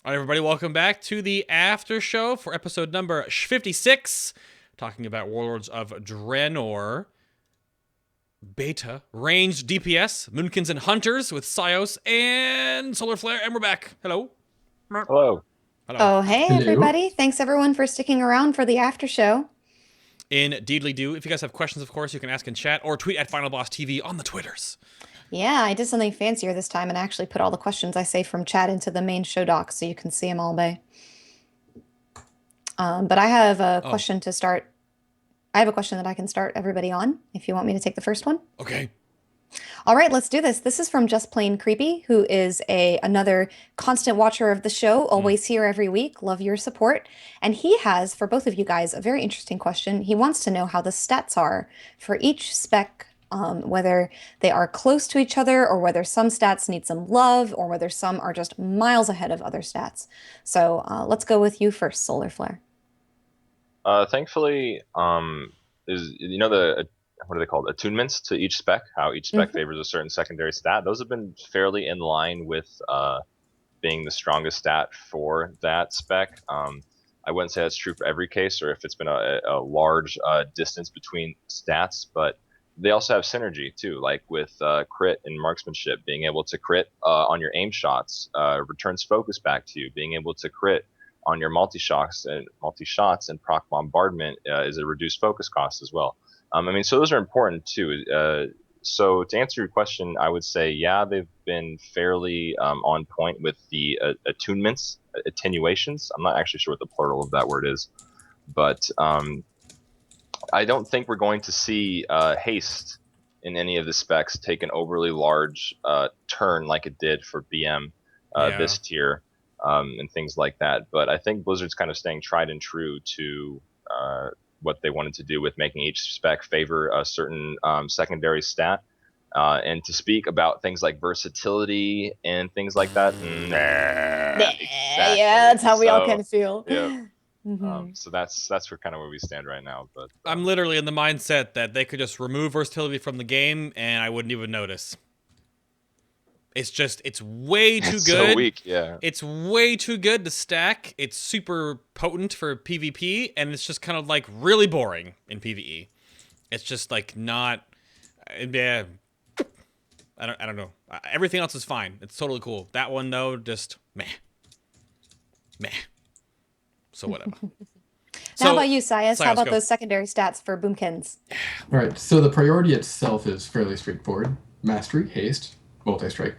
All right, everybody, welcome back to the after show for episode number 56, talking about Warlords of Draenor, Beta, ranged DPS, Moonkins and Hunters with Cyous and SolarFlair, and we're back. Hello. Hello. Hello. Oh, hey Hello. everybody. Thanks everyone for sticking around for the after show. Indeedly do. If you guys have questions, of course, you can ask in chat or tweet at FinalBossTV on the Twitters. Yeah, I did something fancier this time and actually put all the questions I say from chat into the main show doc so you can see them all day. But I have a question to start. I have a question that I can start everybody on if you want me to take the first one. Okay. All right, let's do this. This is from Just Plain Creepy, who is another constant watcher of the show, always here every week. Love your support. And he has, for both of you guys, a very interesting question. He wants to know how the stats are for each spec, whether they are close to each other or whether some stats need some love or whether some are just miles ahead of other stats. So let's go with you first, SolarFlair. Thankfully, is the what are they called? Attunements to each spec. How each spec favors a certain secondary stat. Those have been fairly in line with being the strongest stat for that spec. I wouldn't say that's true for every case, or if it's been a large distance between stats, but they also have synergy too, like with crit and marksmanship. Being able to crit on your aim shots returns focus back to you. Being able to crit on your multi-shots and proc bombardment is a reduced focus cost as well. So those are important too. So to answer your question, I would say, yeah, they've been fairly on point with the attunements, attenuations. I'm not actually sure what the plural of that word is, but I don't think we're going to see haste in any of the specs take an overly large turn like it did for BM this tier. And things like that. But I think Blizzard's kind of staying tried and true to what they wanted to do with making each spec favor a certain secondary stat. And to speak about things like versatility and things like that, exactly. Yeah, that's how we all kind of feel. Yeah. So that's kind of where we stand right now. But I'm literally in the mindset that they could just remove versatility from the game and I wouldn't even notice. It's way too good. So weak, yeah. It's way too good to stack. It's super potent for PvP, and it's just kind of like really boring in PvE. It's just like not. Yeah, I don't know. Everything else is fine. It's totally cool. That one though, just meh. So whatever. How about you, Cyous? How about those secondary stats for Boomkins? All right, so the priority itself is fairly straightforward. Mastery, haste, multi-strike,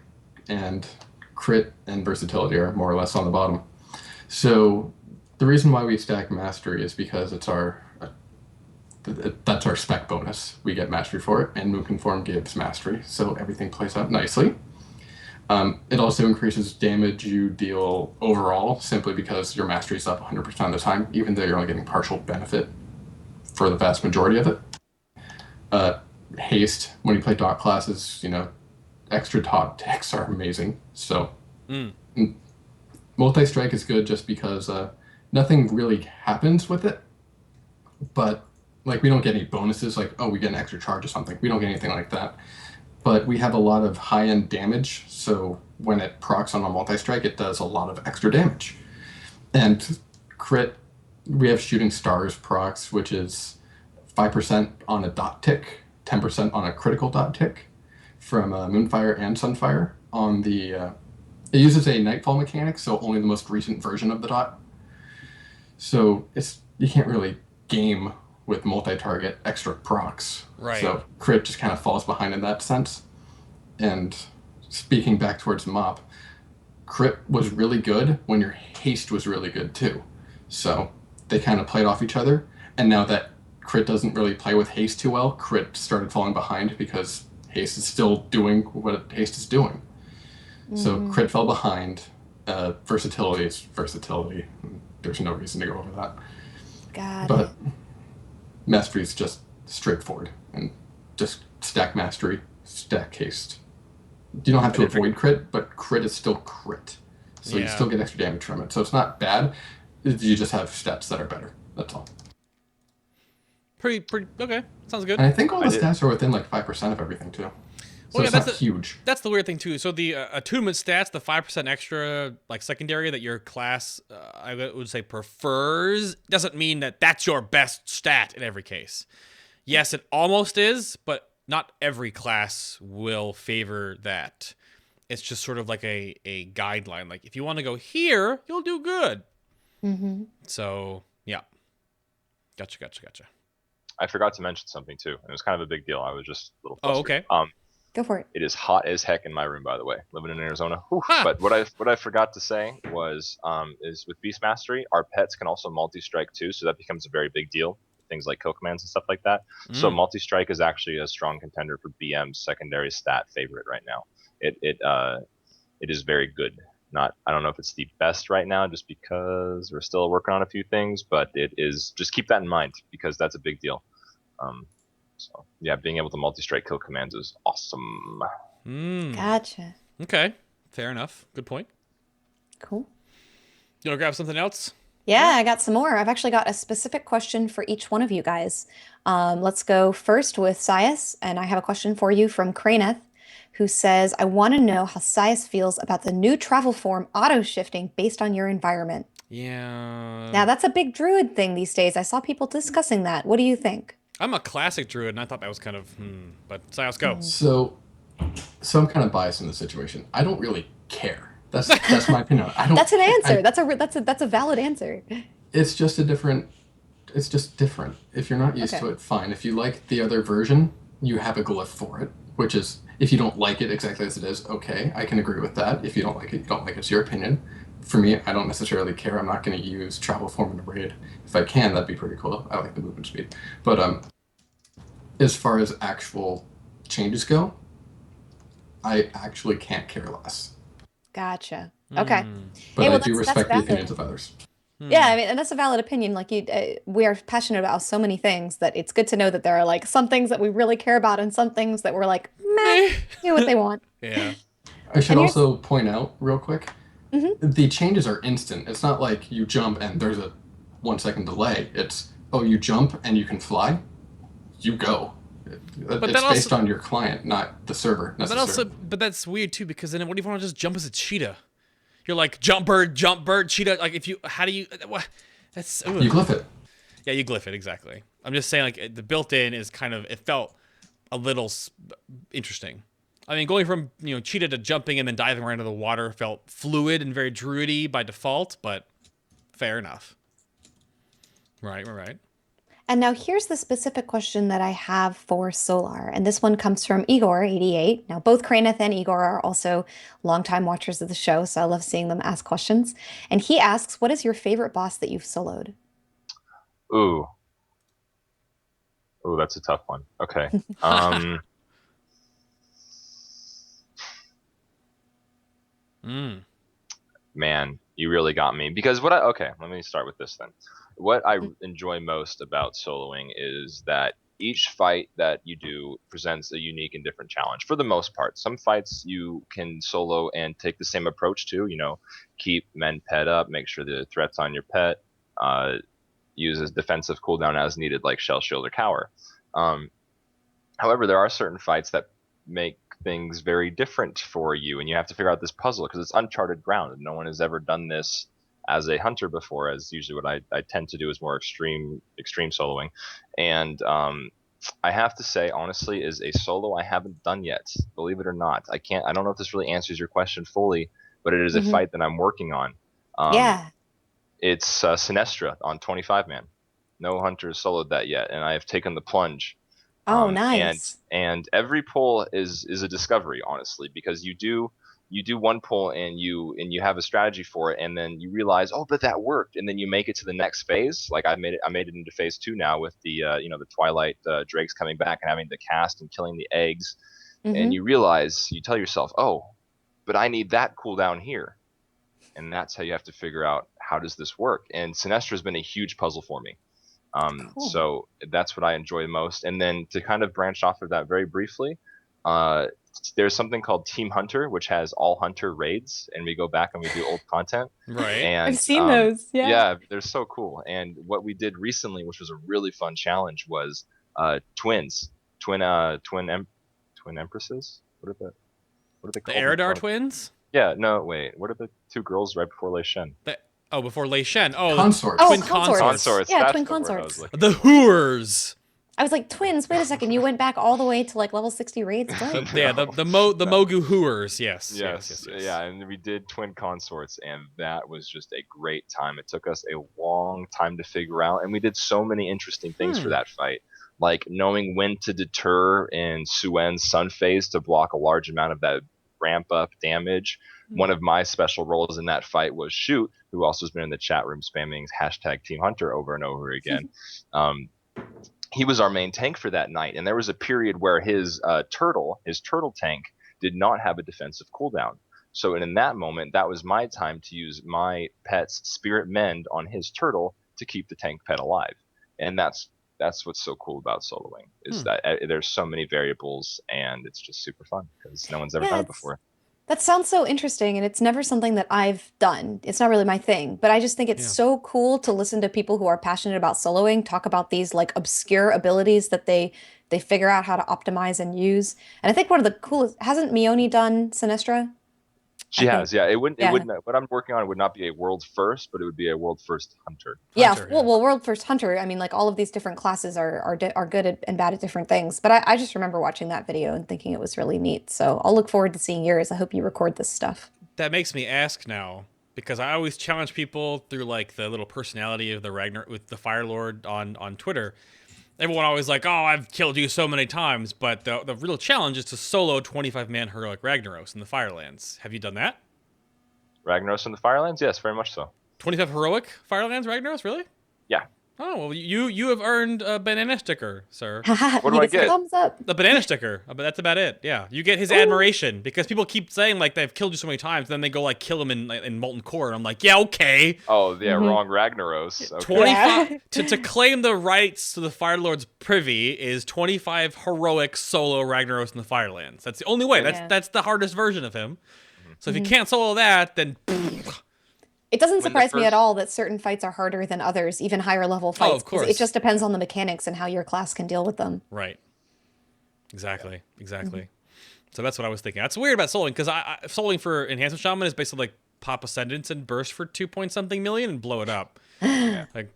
and crit and versatility are more or less on the bottom. So the reason why we stack mastery is because it's that's our spec bonus. We get mastery for it, and Moonkin form gives mastery, so everything plays out nicely. It also increases damage you deal overall, simply because your mastery is up 100% of the time, even though you're only getting partial benefit for the vast majority of it. Haste, when you play dot classes, extra top ticks are amazing. So multi-strike is good just because nothing really happens with it. But like we don't get any bonuses like, oh, we get an extra charge or something. We don't get anything like that. But we have a lot of high-end damage, so when it procs on a multi-strike, it does a lot of extra damage. And crit, we have shooting stars procs, which is 5% on a dot tick, 10% on a critical dot tick from Moonfire and Sunfire. On the it uses a Nightfall mechanic, so only the most recent version of the dot. So you can't really game with multi-target extra procs. Right. So crit just kind of falls behind in that sense. And speaking back towards mop, crit was really good when your haste was really good too. So they kind of played off each other. And now that crit doesn't really play with haste too well, crit started falling behind because haste is still doing what haste is doing. So crit fell behind. Versatility is versatility. There's no reason to go over that. Got it. Mastery is just straightforward, and just stack mastery, stack haste. You don't have to avoid crit, but crit is still crit. So you still get extra damage from it. So it's not bad. You just have stats that are better. That's all. Pretty okay. Sounds good. And I think all the stats are within like 5% of everything too. So Well, yeah, it's not huge. That's the weird thing too. So the attunement stats, the 5% extra like secondary that your class, I would say prefers, doesn't mean that that's your best stat in every case. Yes, it almost is, but not every class will favor that. It's just sort of like a guideline. Like if you want to go here, you'll do good. Mm-hmm. So yeah, gotcha. I forgot to mention something too, and it was kind of a big deal. I was just a little flustered. Oh, okay. Go for it. It is hot as heck in my room, by the way, living in Arizona. Whew. Huh. But what I forgot to say was is with Beast Mastery, our pets can also multi-strike too, so that becomes a very big deal. Things like kill commands and stuff like that. So multi-strike is actually a strong contender for BM's secondary stat favorite right now. It is very good. I don't know if it's the best right now, just because we're still working on a few things, but it is. Just keep that in mind because that's a big deal. So yeah, being able to multi-strike kill commands is awesome. Gotcha. Okay, fair enough. Good point. Cool. You want to grab something else? Yeah, I got some more. I've actually got a specific question for each one of you guys. Let's go first with Cyous, and I have a question for you from Craneth, who says, I want to know how Cyous feels about the new travel form auto-shifting based on your environment. Yeah. Now, that's a big Druid thing these days. I saw people discussing that. What do you think? I'm a classic Druid, and I thought that was kind of, but Cyous, go. So I'm kind of biased in the situation. I don't really care. That's my opinion. I don't. That's an answer. That's a valid answer. It's just a different. It's just different. If you're not used to it, fine. If you like the other version, you have a glyph for it, which is if you don't like it exactly as it is, okay, I can agree with that. If you don't like it, you don't like it. It's your opinion. For me, I don't necessarily care. I'm not going to use travel form in a raid. If I can, that'd be pretty cool. I like the movement speed. But as far as actual changes go, I actually can't care less. Gotcha. Okay. But Hey, well, I do that's respect the valid. opinions of others. Yeah, I mean, and that's a valid opinion. Like we are passionate about so many things that it's good to know that there are like some things that we really care about and some things that we're like, meh, do what they want. Yeah. I should And here's- also point out real quick, the changes are instant. It's not like you jump and there's a 1 second delay. It's, oh, you jump and you can fly, you go. It's based on your client, not the server necessarily. But that's weird too, because then what if you want to just jump as a cheetah? You're like jump bird, cheetah. Like how do you? What? That's You glyph it. Yeah, you glyph it exactly. I'm just saying, like the built-in is kind of. It felt a little interesting. I mean, going from cheetah to jumping and then diving right into the water felt fluid and very druidy by default, but fair enough. Right. And now here's the specific question that I have for Solar. And this one comes from Igor88. Now, both Craneth and Igor are also longtime watchers of the show, so I love seeing them ask questions. And he asks, what is your favorite boss that you've soloed? Ooh, that's a tough one. Okay. Man, you really got me. Because let me start with this then. What I enjoy most about soloing is that each fight that you do presents a unique and different challenge for the most part. Some fights you can solo and take the same approach to, keep men pet up, make sure the threat's on your pet, use as defensive cooldown as needed, like Shell, Shield, or Cower. However, there are certain fights that make things very different for you, and you have to figure out this puzzle because it's uncharted ground. No one has ever done this as a hunter before, as usually what I tend to do is more extreme soloing. And I have to say, honestly, is a solo I haven't done yet, believe it or not. I don't know if this really answers your question fully, but it is a fight that I'm working on. Yeah. It's Sinestra on 25-man. No hunter has soloed that yet, and I have taken the plunge. Oh, nice. And every pull is a discovery, honestly, because you do one pull and you have a strategy for it, and then you realize, oh, but that worked, and then you make it to the next phase. Like I made it into phase 2 now with the the Twilight drakes coming back and having to cast and killing the eggs, and you tell yourself, oh, but I need that cooldown here, and that's how you have to figure out how does this work. And Sinestra has been a huge puzzle for me. Cool. So that's what I enjoy most. And then to kind of branch off of that very briefly, there's something called Team Hunter, which has all hunter raids, and we go back and we do old content. Right. And I've seen those. Yeah. Yeah, they're so cool. And what we did recently, which was a really fun challenge, was twin empresses. What are they The called? Eridar twins? Yeah, no, wait. What are the two girls right before Lei Shen? Before Lei Shen. Oh, Consorts. Oh, twin consorts. Consorts. Yeah, That's twin the word I consorts. was looking The for. Hooers. I was like, twins, wait a second. You went back all the way to like level 60 raids? What? Yeah, the Mogu Hooers. Yes. Yeah, and we did twin consorts, and that was just a great time. It took us a long time to figure out, and we did so many interesting things for that fight, like knowing when to deter in Suen's Sun Phase to block a large amount of that ramp up damage. One of my special roles in that fight was Shoot, who also has been in the chat room spamming hashtag Team Hunter over and over again. He was our main tank for that night, and there was a period where his turtle tank, did not have a defensive cooldown. So in that moment, that was my time to use my pet's Spirit Mend on his turtle to keep the tank pet alive. And that's what's so cool about soloing, is that there's so many variables, and it's just super fun because no one's ever done it before. That sounds so interesting, and it's never something that I've done. It's not really my thing, but I just think it's so cool to listen to people who are passionate about soloing talk about these like obscure abilities that they figure out how to optimize and use. And I think one of the coolest, hasn't Mione done Sinistra? She has, yeah. It wouldn't. Yeah. What I'm working on would not be a world first, but it would be a world first hunter. Well, world first hunter. I mean, like all of these different classes are good and bad at different things. But I just remember watching that video and thinking it was really neat. So I'll look forward to seeing yours. I hope you record this stuff. That makes me ask now, because I always challenge people through like the little personality of the Ragnar with the Fire Lord on Twitter. Everyone always like, oh, I've killed you so many times, but the real challenge is to solo 25-man heroic Ragnaros in the Firelands. Have you done that? Ragnaros in the Firelands? Yes, very much so. 25 heroic Firelands Ragnaros, really? Yeah. Oh, well, you have earned a banana sticker, sir. What do I get? Thumbs up. The banana sticker. But that's about it. Yeah, you get his admiration, because people keep saying like they've killed you so many times, then they go like kill him in Molten Core, and I'm like, yeah, okay. Oh yeah, wrong Ragnaros. Okay. 25 to claim the rights to the Fire Lord's privy is 25 heroic solo Ragnaros in the Firelands. That's the only way. That's the hardest version of him. So if you can't solo that, then. It doesn't surprise me at all that certain fights are harder than others, even higher level fights. Oh, of course. It just depends on the mechanics and how your class can deal with them. Right. Exactly. So that's what I was thinking. That's weird about soloing, because soloing for Enhancement Shaman is basically like pop Ascendance and burst for 2-point-something million and blow it up. Like,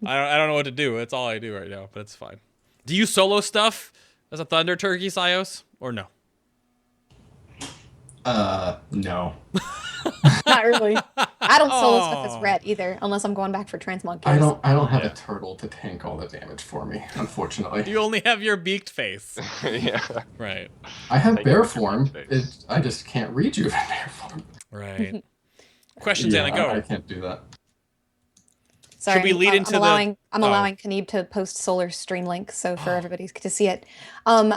I don't know what to do. That's all I do right now, but it's fine. Do you solo stuff as a Thunder Turkey, Cyous, or no? No. Not really. I don't solo stuff as red either, unless I'm going back for transmog I kills. don't have a turtle to tank all the damage for me, unfortunately. You only have your beaked face. Yeah. Right. I have bear form. I just can't read you in bear form. Right. Questions, Anna, go. I can't do that. Sorry, Should we lead into I'm allowing Knieb to post Solar stream link, so for everybody to see it.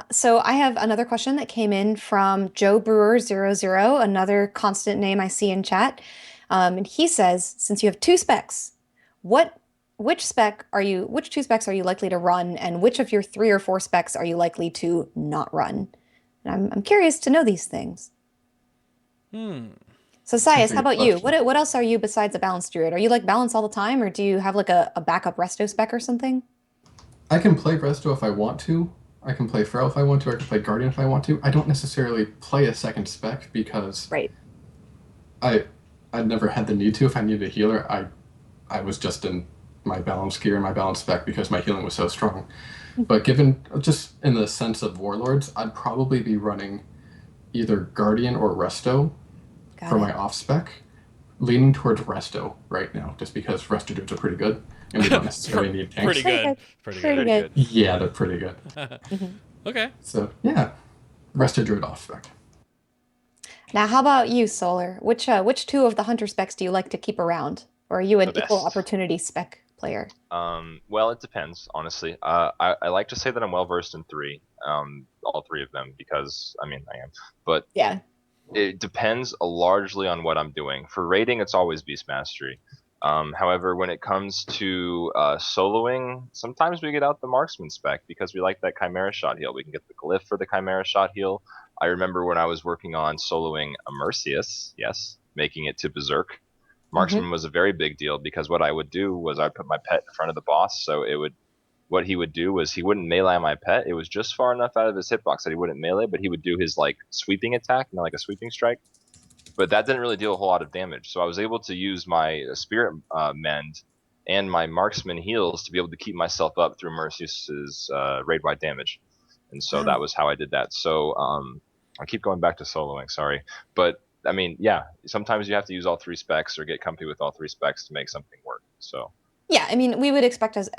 So I have another question that came in from Joe Brewer 00, another constant name I see in chat. And he says, since you have two specs, which two specs are you likely to run, and which of your 3 or 4 specs are you likely to not run? And I'm curious to know these things. So Cyous, how about you? What else are you besides a balanced druid? Are you like balance all the time, or do you have like a backup resto spec or something? I can play resto if I want to. I can play feral if I want to. I can play guardian if I want to. I don't necessarily play a second spec because I never had the need to. If I needed a healer, I was just in my balanced gear and my balanced spec because my healing was so strong. But given just in the sense of warlords, I'd probably be running either guardian or resto for my off spec, leaning towards resto right now, just because resto dudes are pretty good, and we don't necessarily need tanks. Pretty good. Yeah, they're pretty good. Okay. So yeah, resto druid off spec. Now, how about you, Solar? Which 2 of the hunter specs do you like to keep around, or are you an equal opportunity spec player? Well, it depends, honestly. I like to say that I'm well versed in 3, all 3 of them, because I mean I am, but yeah. It depends largely on what I'm doing. For raiding, it's always Beast Mastery. However, when it comes to soloing, sometimes we get out the Marksman spec because we like that Chimera Shot heal. We can get the Glyph for the Chimera Shot heal. I remember when I was working on soloing a Mercius, making it to Berserk. Marksman was a very big deal because what I would do was I'd put my pet in front of the boss, so it would what he would do was he wouldn't melee my pet. It was just far enough out of his hitbox that he wouldn't melee, but he would do his like sweeping attack, like a sweeping strike. But that didn't really deal a whole lot of damage. So I was able to use my spirit mend and my marksman heals to be able to keep myself up through Mercius's raid-wide damage. And so that was how I did that. So I keep going back to soloing, sorry. But I mean, yeah, sometimes you have to use all 3 specs or get comfy with all 3 specs to make something work. So Yeah, I mean, we would expect as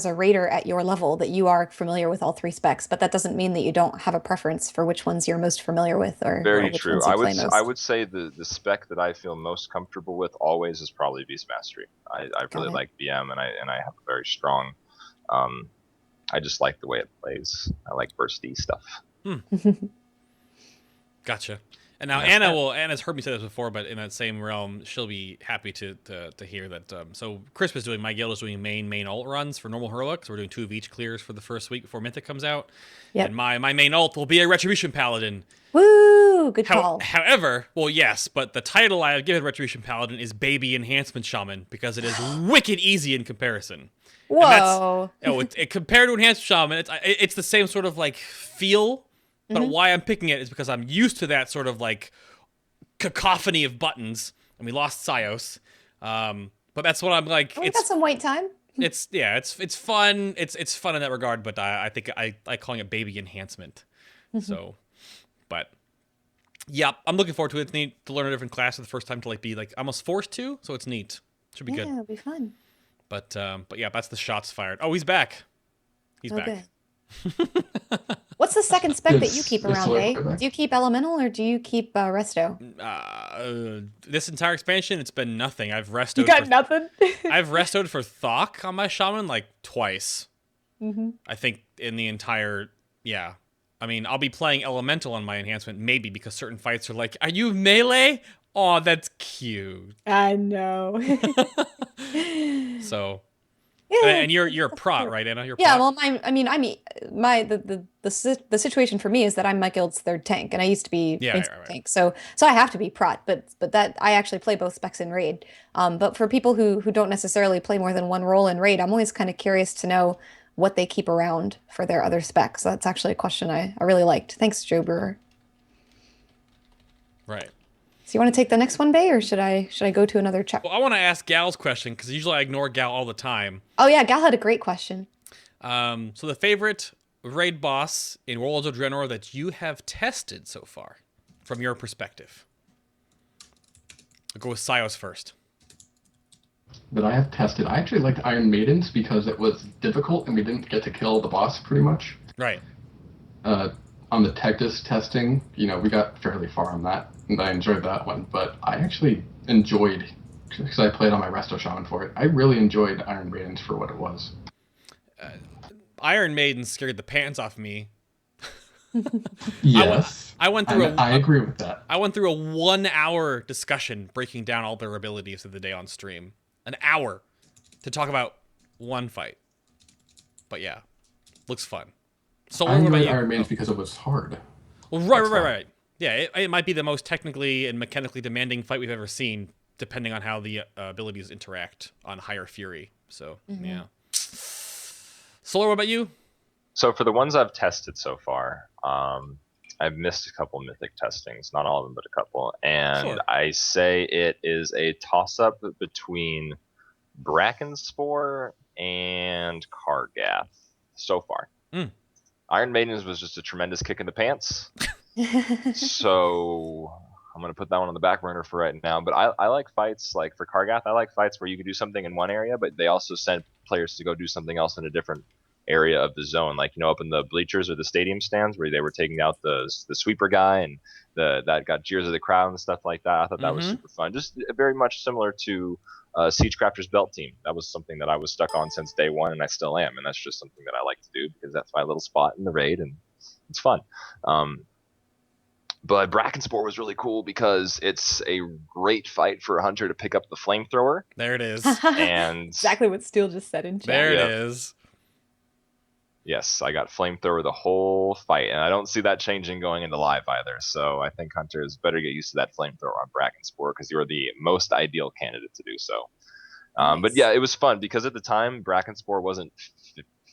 a raider at your level that you are familiar with all 3 specs, but that doesn't mean that you don't have a preference for which ones you're most familiar with or very which true. ones you play most. I would say the spec that I feel most comfortable with always is probably Beast Mastery. I really like BM, and I have a very strong. I just like the way it plays. I like bursty stuff. Gotcha. And now Anna's heard me say this before, but in that same realm, she'll be happy to hear that. So Crisp is doing, my guild is doing main ult runs for normal heroic. So we're doing 2 of each clears for the first week before Mythic comes out. Yep. And my main ult will be a Retribution Paladin. Woo! Good call. However, well, yes, but the title I have given Retribution Paladin is Baby Enhancement Shaman because it is wicked easy in comparison. Whoa! Compared to Enhancement Shaman, it's the same sort of like feel. But why I'm picking it is because I'm used to that sort of like cacophony of buttons, and we lost Cyous. But that's what I'm like. We got some wait time. It's fun. It's fun in that regard. But I think I like calling it baby enhancement. So, but yeah, I'm looking forward to it. It's neat to learn a different class for the first time, to like be like almost forced to. So it's neat. Should be good. Yeah, it'll be fun. But yeah, that's the shots fired. Oh, he's back. He's back. Good. What's the second spec that you keep around, Bay? Do you keep Elemental or do you keep Resto? This entire expansion, it's been nothing. I've restoed. You got nothing? I've restoed for Thok on my Shaman like twice. I think in the entire, yeah. I mean, I'll be playing Elemental on my enhancement, maybe because certain fights are like, are you melee? Oh, that's cute. I know. So... Yeah, and you're a prot, right, Anna? You're a yeah. prot? Well, the situation for me is that I'm my guild's 3rd tank, and I used to be tank, so I have to be prot. But that I actually play both specs in raid. But for people who don't necessarily play more than one role in raid, I'm always kind of curious to know what they keep around for their other specs. So that's actually a question I really liked. Thanks, Joe Brewer. Right. So you want to take the next one, Bay, or should I go to another chat? Well, I want to ask Gal's question because usually I ignore Gal all the time. Oh yeah, Gal had a great question. So the favorite raid boss in Worlds of Draenor that you have tested so far, from your perspective. I'll go with Cyous first. That I have tested. I actually liked Iron Maidens because it was difficult and we didn't get to kill the boss pretty much. Right. On the Tectus testing, we got fairly far on that, and I enjoyed that one. But I actually enjoyed, because I played on my Resto Shaman for it, I really enjoyed Iron Maidens for what it was. Iron Maiden scared the pants off me. Yes. I went through I agree with that. I went through a 1-hour discussion breaking down all their abilities of the day on stream. An hour to talk about one fight. But yeah, looks fun. So I enjoyed Iron Maidens because it was hard. Well, right. Yeah, it might be the most technically and mechanically demanding fight we've ever seen, depending on how the abilities interact on higher fury. So, yeah. Solar, what about you? So for the ones I've tested so far, I've missed a couple mythic testings, not all of them, but a couple. And I say it is a toss-up between Brackenspore and Kargath so far. Iron Maidens was just a tremendous kick in the pants. So I'm going to put that one on the back burner for right now. But I like fights, like for Kargath, I like fights where you can do something in one area, but they also send players to go do something else in a different area of the zone. Like, up in the bleachers or the stadium stands where they were taking out the sweeper guy and that got jeers of the crowd and stuff like that. I thought that was super fun. Just very much similar to Siegecrafter's belt team. That was something that I was stuck on since day one, and I still am. And that's just something that I like to do because that's my little spot in the raid, and it's fun. But Brackenspore was really cool because it's a great fight for a hunter to pick up the flamethrower. There it is. And exactly what Steele just said in chat. There it is. Yes, I got flamethrower the whole fight, and I don't see that changing going into live either. So I think hunters better get used to that flamethrower on Brackenspore because you're the most ideal candidate to do so. Nice. But yeah, it was fun because at the time Brackenspore wasn't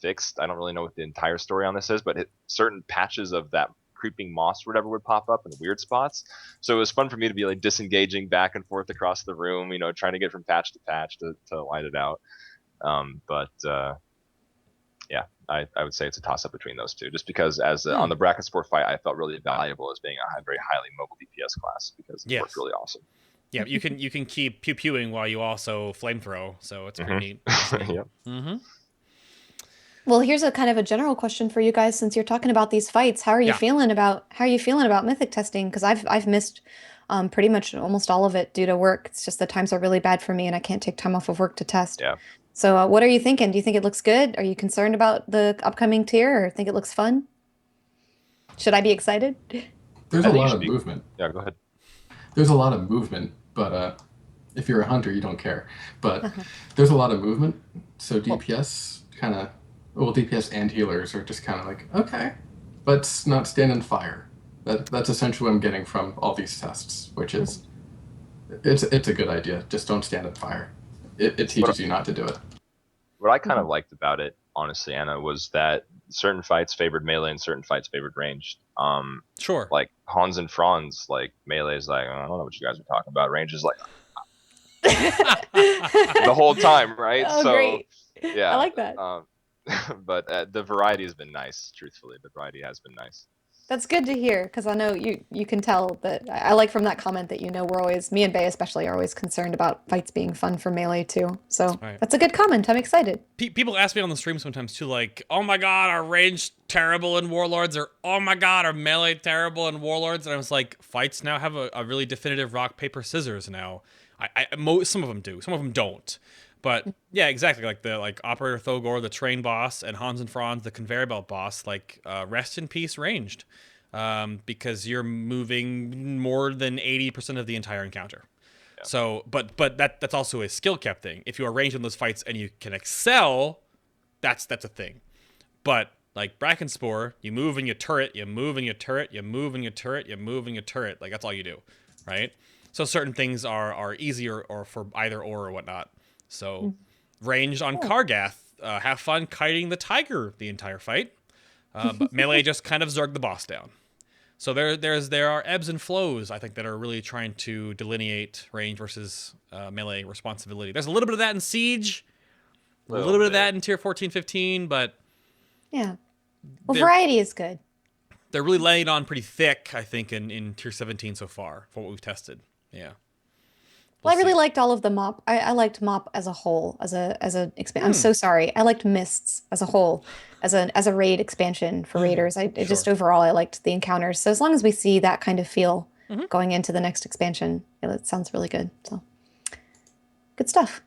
fixed. I don't really know what the entire story on this is, but certain patches of that creeping moss or whatever would pop up in weird spots. So it was fun for me to be like disengaging back and forth across the room, trying to get from patch to patch to light it out. Yeah, I would say it's a toss up between those two, just because on the bracket sport fight, I felt really valuable as being a very highly mobile DPS class because it worked really awesome. Yeah, you can keep pew-pewing while you also flamethrow, so it's pretty neat. Yep. Well, here's a kind of a general question for you guys, since you're talking about these fights. How are you feeling about Mythic testing? Because I've missed pretty much almost all of it due to work. It's just the times are really bad for me, and I can't take time off of work to test. Yeah. So, what are you thinking? Do you think it looks good? Are you concerned about the upcoming tier, or think it looks fun? Should I be excited? There's a lot of movement. Yeah, go ahead. There's a lot of movement, but if you're a hunter, you don't care. But there's a lot of movement, so DPS DPS and healers are just kind of like, okay, let's not stand in fire. That's essentially what I'm getting from all these tests, which is, it's a good idea. Just don't stand in fire. It teaches you not to do it. What I kind of liked about it, honestly, Anna, was that certain fights favored melee and certain fights favored ranged. Sure. Like Hans and Franz, like melee is like, I don't know what you guys are talking about. Range is like the whole time, right? Oh, so great. Yeah, I like that. But the variety has been nice. Truthfully, the variety has been nice. That's good to hear, because I know you can tell that I like from that comment that we're always, me and Bay especially, are always concerned about fights being fun for melee too. So that's a good comment. I'm excited. People ask me on the stream sometimes too, like, oh my god, are range terrible in Warlords? Or oh my god, are melee terrible in Warlords? And I was like, fights now have a really definitive rock, paper, scissors now. Some of them do, some of them don't. But yeah, exactly. Like Operator Thogor, the train boss, and Hans and Franz, the conveyor belt boss. Like rest in peace, ranged, because you're moving more than 80% of the entire encounter. Yeah. So, but that's also a skill kept thing. If you are ranged in those fights and you can excel, that's a thing. But like Brackenspore, you move and you turret, you move and you turret, you move and you turret, you move and you turret. Like that's all you do, right? So certain things are easier or for either or whatnot. So, ranged on Kargath, have fun kiting the tiger the entire fight. But melee just kind of zerg the boss down. So there are ebbs and flows, I think, that are really trying to delineate range versus melee responsibility. There's a little bit of that in Siege, a little bit of that in Tier 14, 15, but... Yeah. Well, variety is good. They're really laying on pretty thick, I think, in Tier 17 so far, for what we've tested. Yeah. Well, I really liked all of the mop. I liked mop as a whole, as a I'm so sorry. I liked mists as a whole, as a raid expansion for raiders. Just overall I liked the encounters. So as long as we see that kind of feel going into the next expansion, it sounds really good. So good stuff.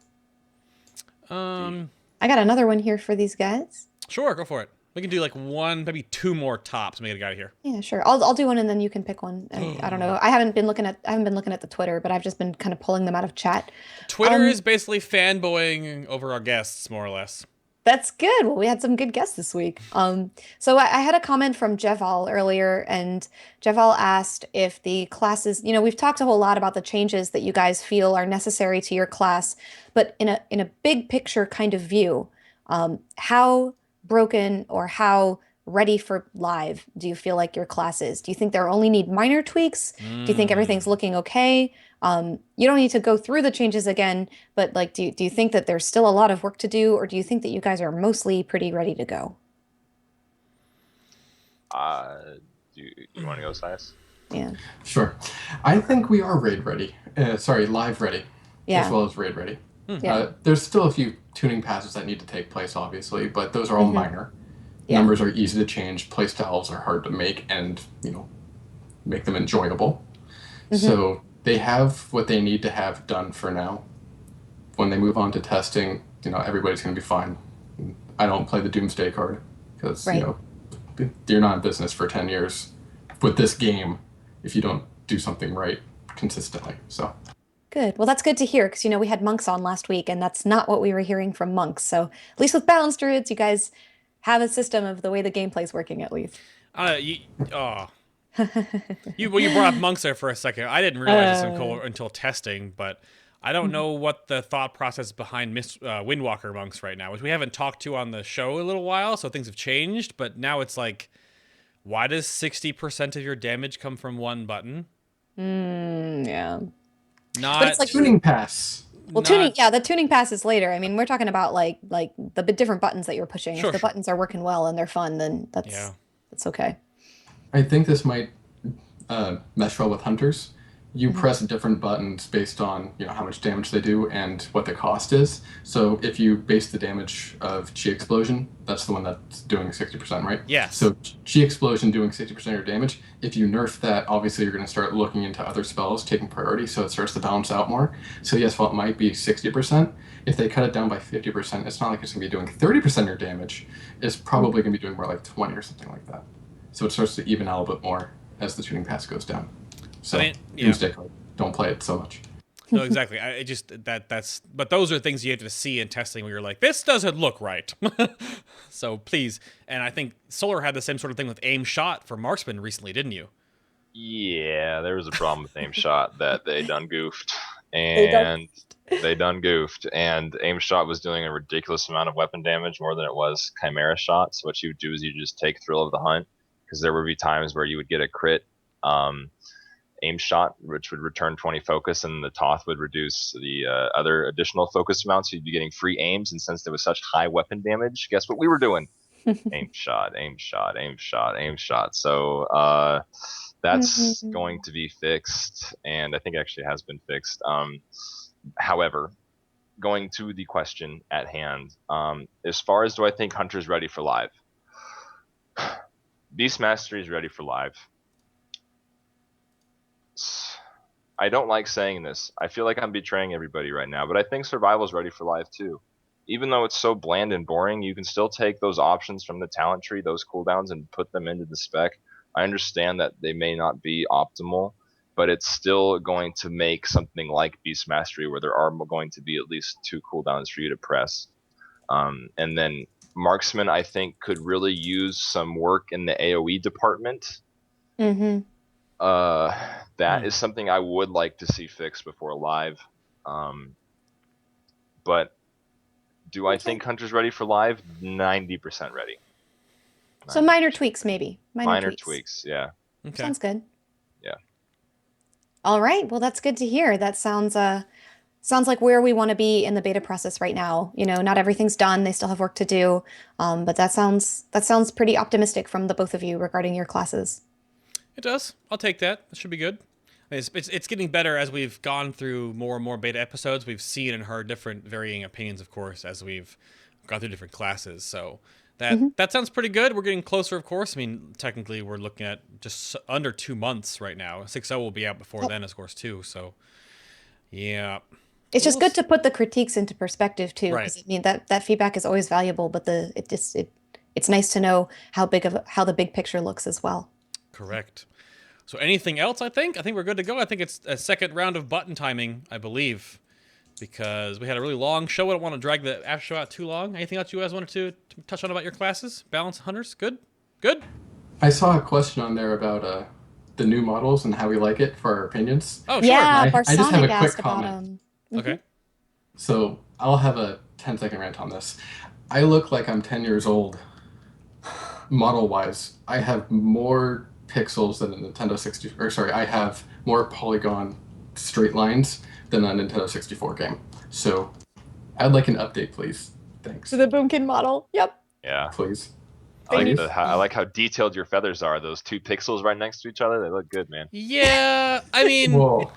I got another one here for these guys. Sure, go for it. We can do like one, maybe two more tops and we get out of here. Yeah, sure. I'll do one and then you can pick one. I don't know. I haven't been looking at the Twitter, but I've just been kind of pulling them out of chat. Twitter is basically fanboying over our guests, more or less. That's good. Well, we had some good guests this week. So I had a comment from Jeval earlier, and Jeval asked if the classes, we've talked a whole lot about the changes that you guys feel are necessary to your class, but in a big picture kind of view, how broken or how ready for live do you feel like your class is? Do you think they only need minor tweaks? Do you think everything's looking okay? You don't need to go through the changes again, but like, do you think that there's still a lot of work to do, or do you think that you guys are mostly pretty ready to go? Do you want to go, Cyous? Yeah. Sure. I think we are live ready, as well as raid ready. There's still a few tuning passes that need to take place, obviously, but those are all minor. Numbers are easy to change, playstyles are hard to make, and make them enjoyable. So they have what they need to have done for now. When they move on to testing, everybody's going to be fine. I don't play the doomsday card because you're not in business for 10 years with this game if you don't do something right consistently. So. Good. Well, that's good to hear because, we had monks on last week and that's not what we were hearing from monks. So at least with balanced druids, you guys have a system of the way the gameplay's working at least. You brought up monks there for a second. I didn't realize this until testing, but I don't know what the thought process behind Windwalker monks right now, which we haven't talked to on the show a little while, so things have changed. But now it's like, why does 60% of your damage come from one button? Yeah. Not But it's like Tuning pass. well, tuning. Yeah, the tuning pass is later. I mean, we're talking about like the different buttons that you're pushing. Sure, If the sure. buttons are working well and they're fun, then Yeah. that's okay. I think this might mesh well with Hunters. You Mm-hmm. press different buttons based on how much damage they do and what the cost is. So if you base the damage of Chi Explosion, that's the one that's doing 60%, right? Yes. So Chi Explosion doing 60% of your damage. If you nerf that, obviously you're going to start looking into other spells taking priority, so it starts to balance out more. So yes, while it might be 60%, if they cut it down by 50%, it's not like it's going to be doing 30% of your damage. It's probably going to be doing more like 20 or something like that. So it starts to even out a bit more as the tuning pass goes down. So Doomsday Card, don't play it so much. No, exactly. I just but those are things you have to see in testing where you're like, this doesn't look right. So please, and I think Solar had the same sort of thing with aim shot for marksman recently, didn't you? Yeah, there was a problem with aim shot that they done goofed, and they done goofed, and aim shot was doing a ridiculous amount of weapon damage, more than it was chimera shot. So what you would do is you just take Thrill of the Hunt, because there would be times where you would get a crit aim shot, which would return 20 focus, and the Toth would reduce the other additional focus amounts. So you'd be getting free aims, and since there was such high weapon damage, guess what we were doing? Aim shot, aim shot, aim shot, aim shot. So that's going to be fixed, and I think it actually has been fixed. However, going to the question at hand, as far as do I think Hunter's ready for live? Beast Mastery is ready for live. I don't like saying this. I feel like I'm betraying everybody right now, but I think Survival's ready for live too. Even though it's so bland and boring, you can still take those options from the talent tree, those cooldowns, and put them into the spec. I understand that they may not be optimal, but it's still going to make something like Beast Mastery where there are going to be at least 2 cooldowns for you to press. And then Marksman, I think, could really use some work in the AoE department. That is something I would like to see fixed before live. But do I think Hunter's ready for live? 90% ready. So minor tweaks, maybe. Minor tweaks, yeah. Okay. Sounds good. Yeah. All right. Well, that's good to hear. That sounds like where we want to be in the beta process right now. Not everything's done. They still have work to do. But that sounds pretty optimistic from the both of you regarding your classes. It does. I'll take that. It should be good. It's getting better as we've gone through more and more beta episodes. We've seen and heard different varying opinions, of course, as we've gone through different classes. So that sounds pretty good. We're getting closer, of course. I mean, technically, we're looking at just under 2 months right now. 6.0 will be out before then, of course, too. So, yeah. It's just good to put the critiques into perspective too, Right. because I mean that feedback is always valuable. But it's nice to know how the big picture looks as well. Correct. So anything else? I think we're good to go. I think it's a second round of button timing, I believe, because we had a really long show. I don't want to drag the after show out too long. Anything else you guys wanted to touch on about your classes? Balance Hunters? Good? I saw a question on there about the new models and how we like it for our opinions. Oh, sure. Yeah, I just have a Barsonic quick asked about comment. them. Okay. So I'll have a 10-second rant on this. I look like I'm 10 years old. Model-wise, I have more pixels than a Nintendo 64. Or sorry, I have more polygon straight lines than a Nintendo 64 game. So I'd like an update, please. Thanks. To the Moonkin model. Yep. Yeah. Please. I like how detailed your feathers are. Those 2 pixels right next to each other, they look good, man. Yeah, I mean, Whoa.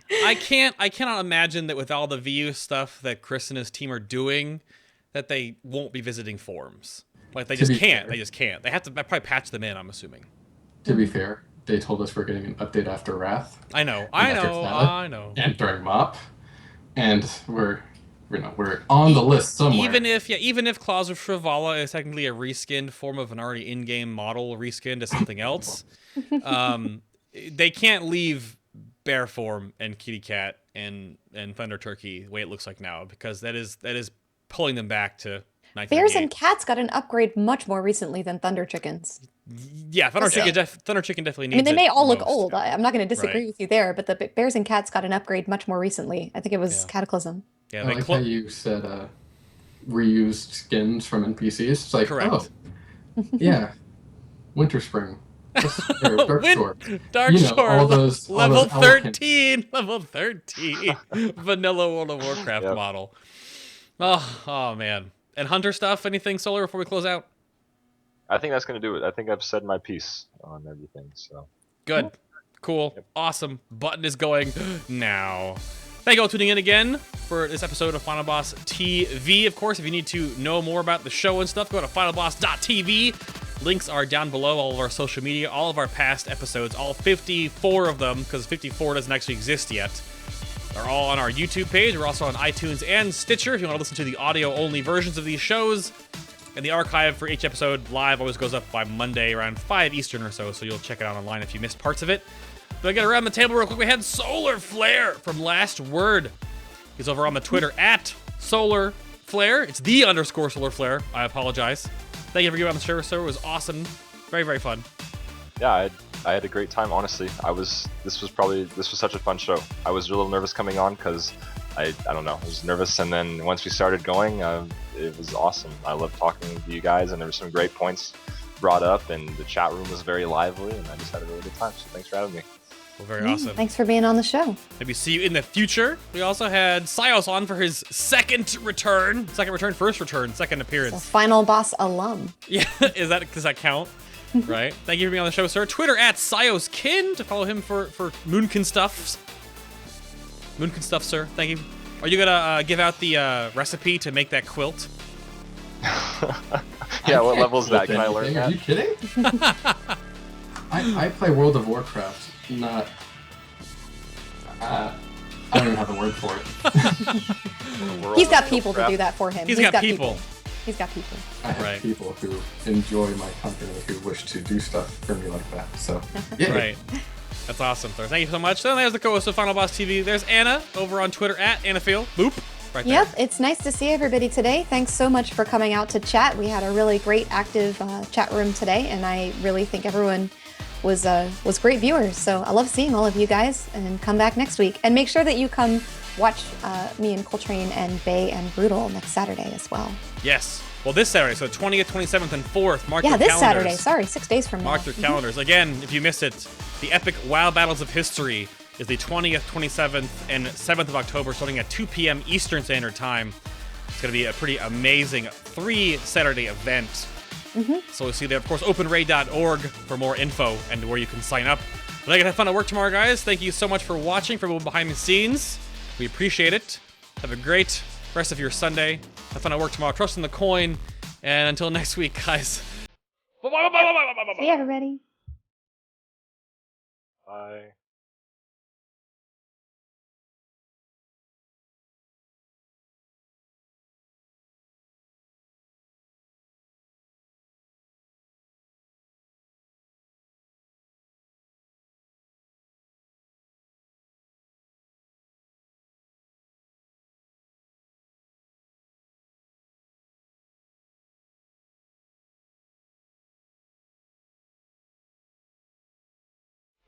I cannot imagine that with all the VU stuff that Chris and his team are doing, that they won't be visiting forums. Like they just can't. They just can't. They have to probably patch them in, I'm assuming. To be fair, they told us we're getting an update after Wrath. I know. And during MOP. And we're on the list somewhere. Even if Claws of Shrivala is technically a reskinned form of an already in-game model reskinned to something else, they can't leave Bear Form and Kitty Cat and Thunder Turkey the way it looks like now, because that is pulling them back to 1998. Bears and cats got an upgrade much more recently than Thunder Chickens. Yeah, Thunder Listen. Chicken, Thunder Chicken definitely I needs mean, they it may all look most. old. I'm not going to disagree Right. with you there, but the Bears and Cats got an upgrade much more recently. I think it was Yeah. Cataclysm. Yeah, I they like how you said reused skins from NPCs. It's like, Correct. oh, yeah, Winter Spring, or Dark Shore. Dark You know, Shore, all those level all those elephants. 13, level 13, vanilla World of Warcraft Yep. model. Oh man. And Hunter stuff, anything Solar before we close out? I think that's gonna do it. I think I've said my piece on everything. So Good. Cool. Yep. Awesome. Button is going now. Thank you all for tuning in again for this episode of Final Boss TV. Of course, if you need to know more about the show and stuff, go to FinalBoss.tv. Links are down below, all of our social media, all of our past episodes, all 54 of them, because 54 doesn't actually exist yet, are all on our YouTube page. We're also on iTunes and Stitcher if you want to listen to the audio-only versions of these shows. And the archive for each episode live always goes up by Monday around 5 Eastern or so you'll check it out online if you missed parts of it. But I get around the table real quick. We had SolarFlair from Last Word. He's over on the Twitter at SolarFlair. It's the _ SolarFlair. I apologize. Thank you for giving on the show, sir. It was awesome. Very, very fun. yeah, I had a great time. Honestly, this was such a fun show. I was a little nervous coming on because I don't know, I was nervous, and then once we started going, it was awesome. I loved talking to you guys, and there were some great points brought up, and the chat room was very lively, and I just had a really good time. So thanks for having me. Well, very awesome. Thanks for being on the show. Maybe see you in the future. We also had Cyous on for his second return, first return, second A appearance. Final Boss alum. Yeah, does that count? Right. Thank you for being on the show, sir. Twitter at CyosKin to follow him for Moonkin stuff. Moonkin stuff, sir. Thank you. Are you gonna give out the recipe to make that quilt? Yeah, what level is that? Quilt Can I learn anything. Are that? you kidding? I play World of Warcraft, not. I don't even have a word for it. World He's got of people to Warcraft? do that for him. He's got people. He's got people. I have Right. people who enjoy my company who wish to do stuff for me like that. So, yeah. Right. That's awesome, sir. Thank you so much. So there's the co-host of Final Boss TV. There's Anna over on Twitter at AnnaFeel. Boop. Right there. Yep, it's nice to see everybody today. Thanks so much for coming out to chat. We had a really great active chat room today, and I really think everyone was great viewers. So I love seeing all of you guys, and come back next week. And make sure that you come watch me and Coltrane and Bay and Brutal next Saturday as well. Yes. Well, this Saturday, so 20th, 27th, and 4th. Mark Yeah, your this calendars. Saturday. Sorry, 6 days from now. Mark your calendars. Again, if you missed it, the epic WoW Battles of History is the 20th, 27th, and 7th of October, starting at 2 p.m. Eastern Standard Time. It's going to be a pretty amazing 3-Saturday event. So we'll see you there. Of course, openraid.org for more info and where you can sign up. But I got to have fun at work tomorrow, guys. Thank you so much for watching, for everyone behind the scenes. We appreciate it. Have a great rest of your Sunday. Have fun at work tomorrow. Trust in the coin. And until next week, guys. See you, everybody. Bye.